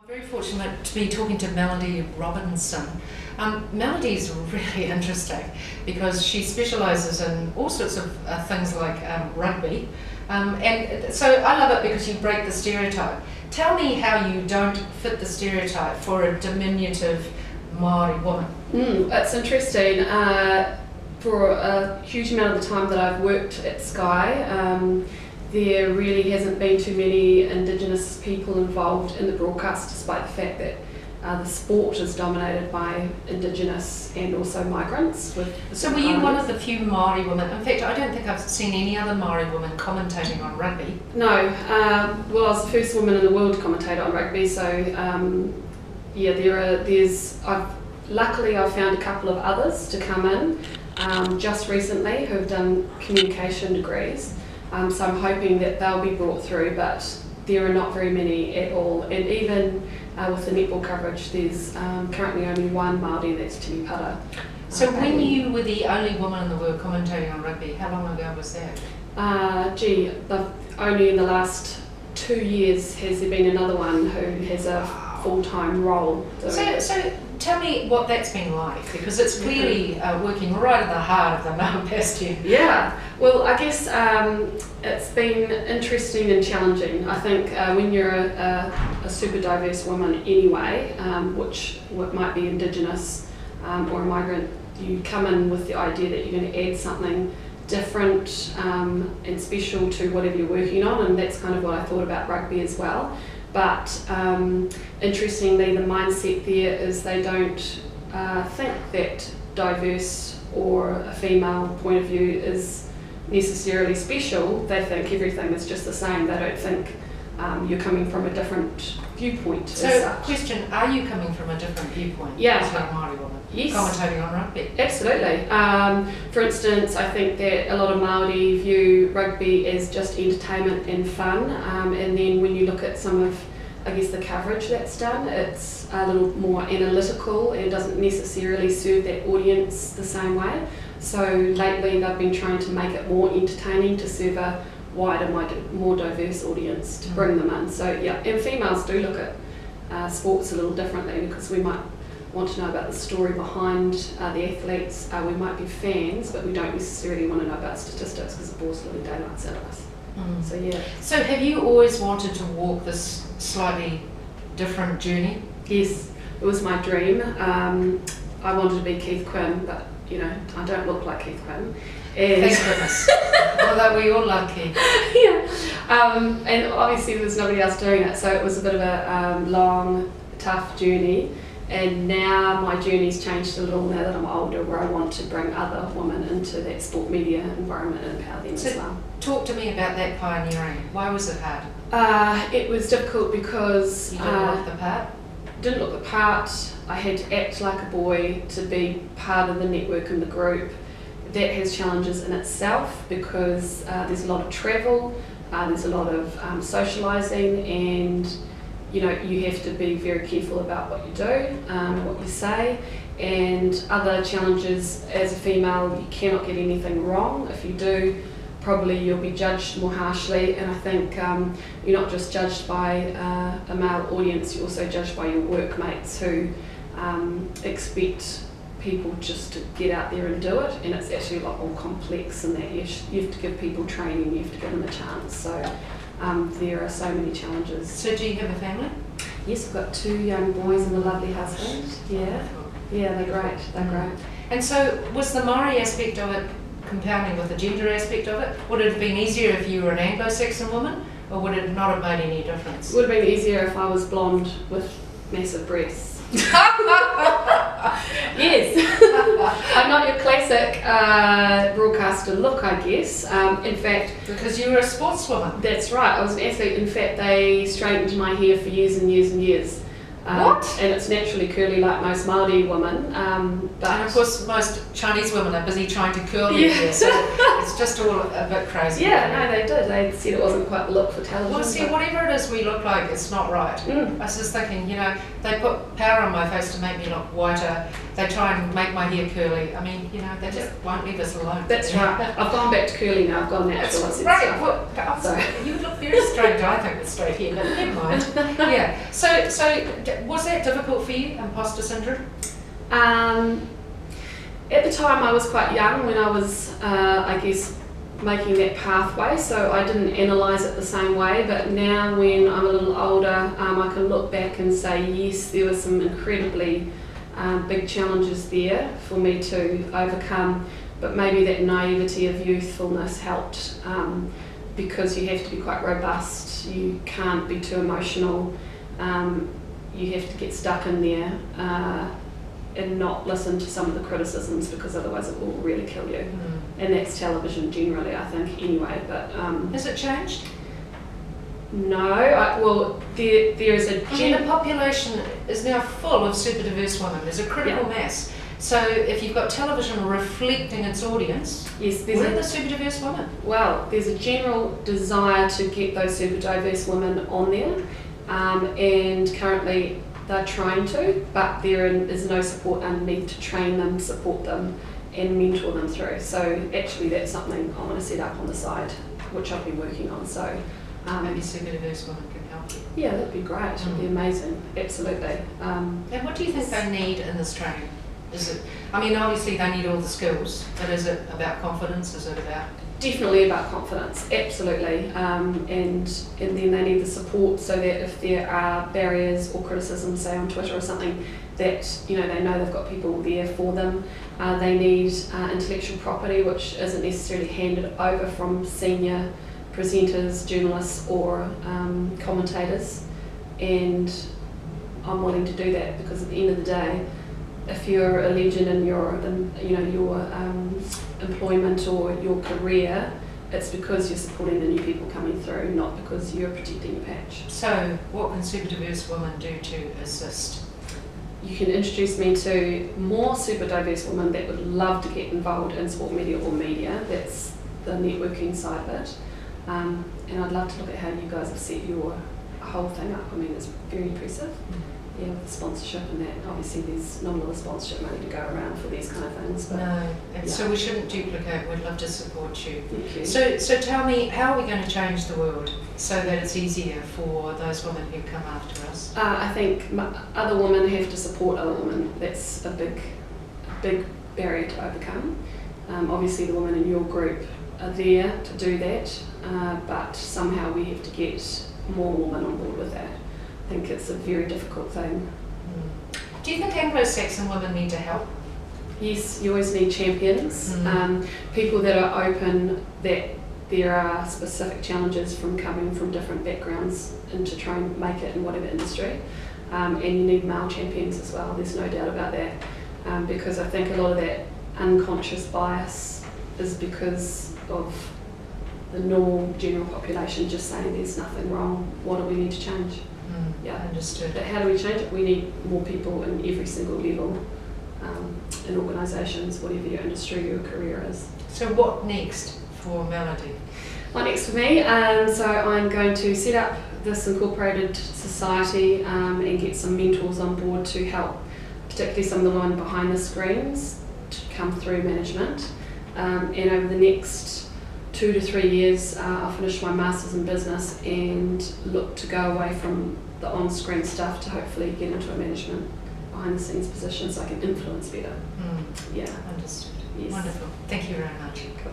Very fortunate to be talking to Melodie Robinson. Melodie's really interesting because she specialises in all sorts of things like rugby, and so I love it because you break the stereotype. Tell me how you don't fit the stereotype for a diminutive Māori woman. It's interesting. For a huge amount of the time that I've worked at Sky, there really hasn't been too many Indigenous people involved in the broadcast, despite the fact that the sport is dominated by Indigenous and also migrants. So were you one of the few Māori women? In fact, I don't think I've seen any other Māori women commentating on rugby. No, well, I was the first woman in the world to commentate on rugby, so yeah, luckily I've found a couple of others to come in just recently who have done communication degrees. So I'm hoping that they'll be brought through, but there are not very many at all. And even with the netball coverage, there's currently only one Māori, that's Tini Para. So when you were the only woman in the world commentating on rugby, how long ago was that? Only in the last 2 years has there been another one who has a full-time role. So tell me what that's been like, because it's clearly working right at the heart of the Ngā Bastion. Yeah, well, I guess it's been interesting and challenging. I think when you're a super diverse woman anyway, which might be Indigenous or a migrant, you come in with the idea that you're going to add something different and special to whatever you're working on, and that's kind of what I thought about rugby as well. But interestingly, the mindset there is they don't think that diverse or a female point of view is necessarily special. They think everything is just the same. They don't think you're coming from a different viewpoint. So, question, are you coming from a different viewpoint? Yeah. As a Māori woman? Yes. Commentating on rugby? Absolutely. For instance, I think that a lot of Māori view rugby as just entertainment and fun, and then when you look at some of, I guess, the coverage that's done, it's a little more analytical and doesn't necessarily serve that audience the same way. So lately they've been trying to make it more entertaining to serve a wider, more diverse audience to bring them in. So yeah, and females do look at sports a little differently because we might want to know about the story behind the athletes. We might be fans, but we don't necessarily want to know about statistics because it bores the living daylights out of us. So yeah. So have you always wanted to walk this slightly different journey? Yes, it was my dream. I wanted to be Keith Quinn, but you know, I don't look like Keith Quinn. And thank goodness. Although we all love Keith. Yeah. And obviously there's nobody else doing it, so it was a bit of a long, tough journey. And now my journey's changed a little now that I'm older, where I want to bring other women into that sport media environment and empower them as well. Talk to me about that pioneering. Why was it hard? It was difficult because you didn't look the part? Didn't look the part. I had to act like a boy to be part of the network and the group. That has challenges in itself because there's a lot of travel, there's a lot of socialising, and you know, you have to be very careful about what you do, what you say, and other challenges as a female. You cannot get anything wrong. If you do, probably you'll be judged more harshly, and I think you're not just judged by a male audience, you're also judged by your workmates who expect people just to get out there and do it, and it's actually a lot more complex than that. You have to give people training, you have to give them a chance. So there are so many challenges. So do you have a family? Yes, I've got 2 young boys and a lovely husband. Yeah, they're great. They're great. And so was the Māori aspect of it compounding with the gender aspect of it? Would it have been easier if you were an Anglo-Saxon woman, or would it not have made any difference? It would have been easier if I was blonde with massive breasts. Yes. I'm not your classic broadcaster look, I guess. In fact, because you were a sportswoman. That's right, I was an athlete. In fact, they straightened my hair for years and years and years. What? And it's naturally curly like most Māori women. But and of course most Chinese women are busy trying to curl their hair, so it's just all a bit crazy. Yeah, no, they did. They said it wasn't quite the look for television. Well, see, whatever it is we look like, it's not right. I was just thinking, you know, they put powder on my face to make me look whiter, they try and make my hair curly. I mean, you know, they just won't leave us alone. That's right. I've gone back to curly now. I've gone natural. That's right. Well, you would look very strange, I think, with straight hair, but never mind. Yeah. So was that difficult for you, imposter syndrome? At the time, I was quite young when I was, I guess, making that pathway, so I didn't analyse it the same way, but now when I'm a little older, I can look back and say, yes, there were some incredibly big challenges there for me to overcome, but maybe that naivety of youthfulness helped, because you have to be quite robust, you can't be too emotional, you have to get stuck in there and not listen to some of the criticisms, because otherwise it will really kill you. And that's television generally, I think, anyway. But has it changed? No. Well, there is a... the population is now full of super diverse women. There's a critical mass. So if you've got television reflecting its audience, yes, where are the super diverse women? Well, there's a general desire to get those super diverse women on there, and currently they're trying to, but there is no support underneath to train them, support them, and mentor them through. So actually that's something I want to set up on the side, which I've been working on. So maybe super diverse women can help you. Yeah, that'd be great. It'd be amazing. Absolutely. And what do you think they need in this training? Is it? I mean, obviously they need all the skills, but is it about confidence? Is it about? Definitely about confidence, absolutely, and then they need the support so that if there are barriers or criticism, say on Twitter or something, that they know they've got people there for them. They need intellectual property, which isn't necessarily handed over from senior presenters, journalists, or commentators, and I'm willing to do that, because at the end of the day, if you're a legend in your employment or your career, it's because you're supporting the new people coming through, not because you're protecting your patch. So what can super diverse women do to assist? You can introduce me to more super diverse women that would love to get involved in sport media or media. That's the networking side of it. And I'd love to look at how you guys have set your whole thing up. I mean, it's very impressive. Yeah, with the sponsorship and that. Obviously there's not a lot of sponsorship money to go around for these kind of things. But no, and so we shouldn't duplicate. We'd love to support you. Thank you. So tell me, how are we going to change the world so that it's easier for those women who come after us? I think other women have to support other women. That's a big barrier to overcome. Obviously the women in your group are there to do that, but somehow we have to get more women on board with that. I think it's a very difficult thing. Do you think Anglo-Saxon women need to help? Yes, you always need champions, people that are open that there are specific challenges from coming from different backgrounds and to try and make it in whatever industry. And you need male champions as well, there's no doubt about that, because I think a lot of that unconscious bias is because of the normal general population just saying there's nothing wrong, what do we need to change? Yeah, understood. But how do we change it? We need more people in every single level, in organisations, whatever your industry, your career is. So what next for Melodie? What next for me? So I'm going to set up this incorporated society and get some mentors on board to help, particularly some of the women behind the screens, to come through management. And over the next 2 to 3 years, I'll finish my Masters in Business and look to go away from the on-screen stuff to hopefully get into a management behind-the-scenes position so I can influence better. Yeah. Understood. Yes. Wonderful. Thank you very much. Cool.